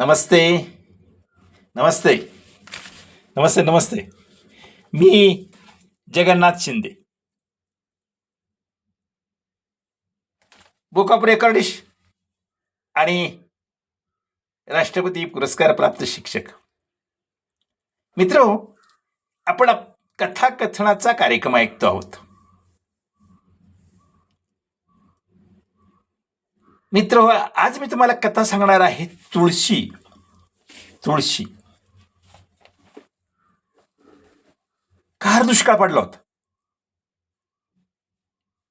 नमस्ते. नमस्ते. नमस्ते. नमस्ते. मी Jagannath Shinde, book of records आणि राष्ट्रपती पुरस्कार प्राप्त शिक्षक. मित्र, आपण कथाकथनाचा कार्यक्रम ऐकतो आहोत. मित्र, आज मी तुम्हाला कथा सांगणार आहे तुळशी. तुळशी. कार दुष्काळ पडला होता.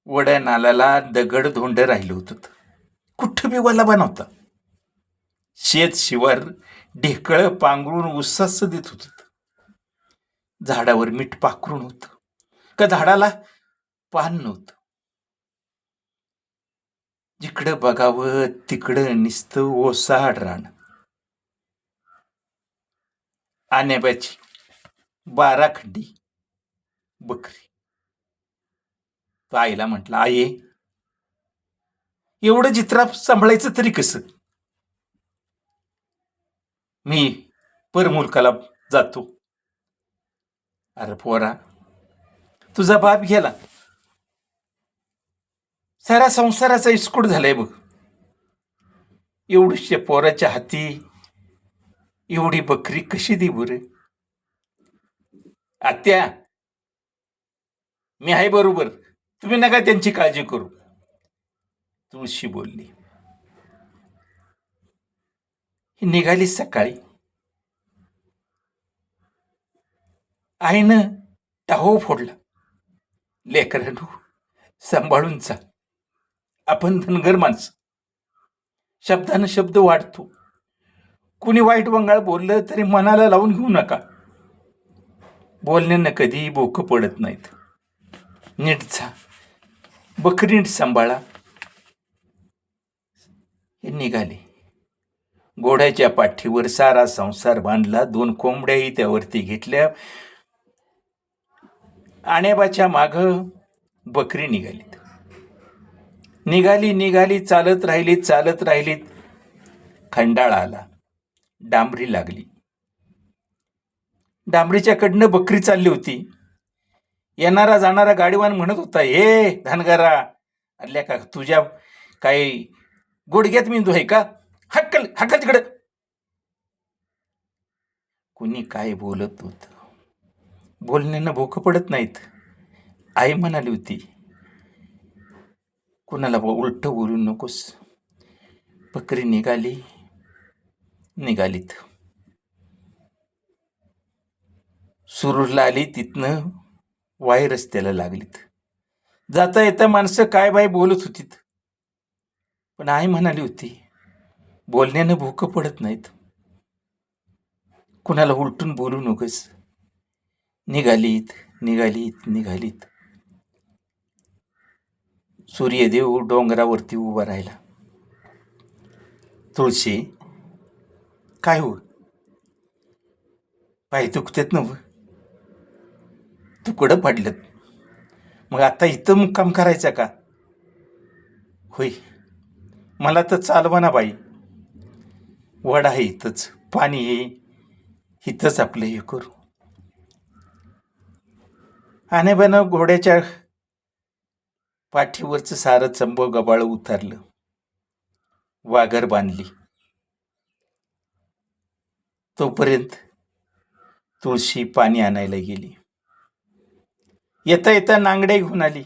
वड नाल्याला दगड धोंड राहिलं होतं. कुठं बी वल्ला बनवता. शेत शिवार ढेकळ पांघरून उस्सास देत होत. झाडावर मीठ पाखरून होत का झाडाला पान नव्हतं. जिकडं बघावं तिकडं नुसतं ओसाड रान. आण्याबाची 12 खंडी बकरी. तो आईला म्हटलं, आई, एवढं जित्रा सांभाळायचं तरी कसं? मी परमुलकाला जातो. अरे पोरा, तुझा बाप गेला, सारा संसाराचा इस्कूट झालाय बघ. एवढ्या पोराच्या हाती एवढी बकरी कशी दे बरे? आत्या, मी आहे बरोबर, तुम्ही नका त्यांची काळजी करू. तुळशी बोलली. ही निघाली सकाळी. आईनं टाहो फोडला. लेकरांनो, सांभाळून जा. आपण धनगर माणसं, शब्दानं शब्द वाढतो. कुणी वाईट वंगाळ बोललं तरी मनाला लावून घेऊ नका. बोलण्यानं कधीही बोकं पडत नाहीत. नीट जा, बकरी नीट सांभाळा. हे निघाले. घोड्याच्या पाठीवर सारा संसार बांधला. 2 कोंबड्याही त्यावरती घेतल्या. आण्याबाच्या माग बकरी निघालीत. निघाली चालत राहिलीत. खंडाळा आला. डांबरी लागली. डांबरीच्याकडनं बकरी चालली होती. येणारा जाणारा गाडीवान म्हणत होता, हे धनगरा, अल्ल्या का तुझ्या काही गुडघ्यात मेंदू आहे का? हक्कल तिकडं. कुणी काय बोलत होत. बोलण्यानं भोकं पडत नाहीत. आई म्हणाली होती, कुणाला उलट बोलू नकोस. बकरी निघालीत. सुरूरला आली. तिथनं वाई रस्त्याला लागलीत. जाता येता माणसं काय बाय बोलत होतीत. पण आई म्हणाली होती, बोलण्यानं भोकं पडत नाहीत. कुणाला उलटून बोलू नकोस. निघालीत. सूर्यदेव डोंगरावरती उभा राहिला. तुळशी, काय हो, पाय दुखतेत नव? तुकडं पडलं. मग आता इथं मुक्काम करायचा का? होय, मला तर चालवा बाई. वड आहे इथंच, पाणी आहे इथंच, आपलं हे करू. आण्याबानं घोड्याच्या पाठीवरचं सारं चंब गबाळ उतरलं. वाघर बांधली. तोपर्यंत तुळशी पाणी आणायला गेली. येता नांगडे घेऊन आली.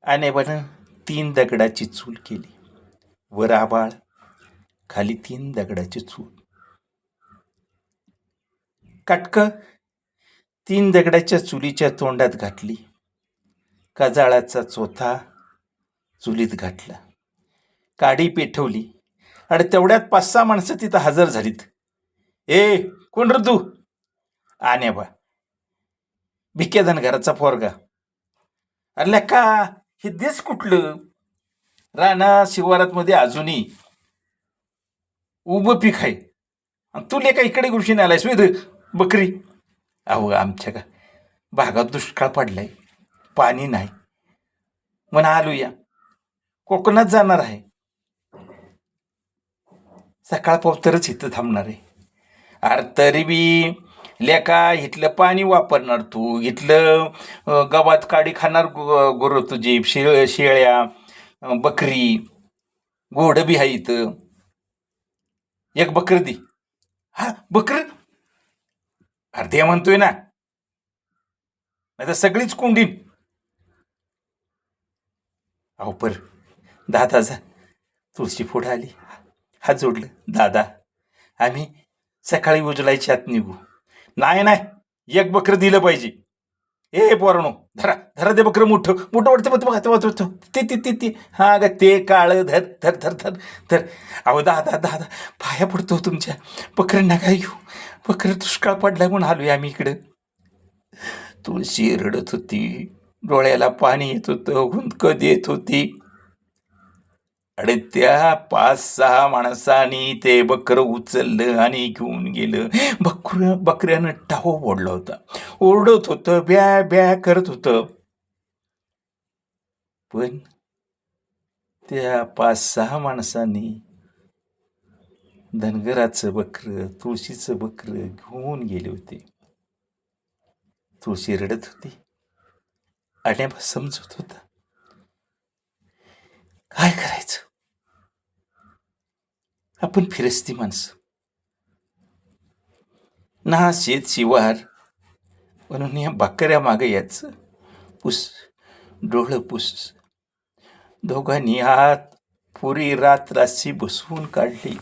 आण्याबानं 3 दगडाची चूल केली. वर आभाळ, खाली 3 दगडाची चूल. काटकं 3 दगडाच्या चुलीच्या तोंडात घातली. काजाळाचा चोथा चुलीत घातला. काडी पेटवली. आणि तेवढ्यात 5-6 माणसं तिथं हजर झालीत. ए, कोण रे तू? आण्याबा, भिक्या धनगराचा पोरगा. अरे का हे देश कुठलं? राणा शिवारात मध्ये अजूनही उभं पीक आहे. तू लेका इकडे गुळशीने आलायस बकरी? अहो, आमच्या का भागात दुष्काळ पडलाय, पाणी नाही. म्हणा आलो या, कोकणात जाणार आहे. सकाळपावतरच इथं थांबणार आहे. अरे तरी बी लेका इथलं पाणी वापरणार तू, इथलं गवात काडी खाणार गुरु तुझी शेळ्या, बकरी, घोडं बी आहे इथं. एक बकर दे. हा बकर, अरे ते म्हणतोय ना, नाही तर सगळीच कोंडीन. अहो पर दादा जा, तुळशी पुढं आली, हात जोडलं, दादा आम्ही सकाळी उजलायच्या आत निघू. नाही नाही, एक बकरं दिलं पाहिजे. ए पोरानो, धरा धरा ते बकरं मोठं मोठं वाटतं बघ ते ते ते ते हा ग ते काळं धर धर धर धर धर. अहो दादा दादा पाया पडतो तुमच्या, बकरं नका घेऊ, बकरं दुष्काळ पडलाय म्हणून आलोय आम्ही इकडं. तुळशी रडत होती, डोळ्याला पाणी येत होतं, हुंदकं देत होती. आणि त्या 5-6 माणसांनी ते बकरं उचललं आणि घेऊन गेलं. बकऱ्यानं टाहो ओढला होता, ओरडत होतं, ब्या ब्या करत होतं. पण त्या 5-6 माणसांनी धनगराचं बकरं, तुळशीचं बकरं घेऊन गेले होते. तुळशी रडत होती, आण्याबा समजत होता, काय करायचं. आपण फिरस्ती माणसं ना, शेत शिवार म्हणून या बकऱ्या मागे यायचं. पुस डोळं पुस. दोघांनी हात पुरी रात राशी बसवून काढली.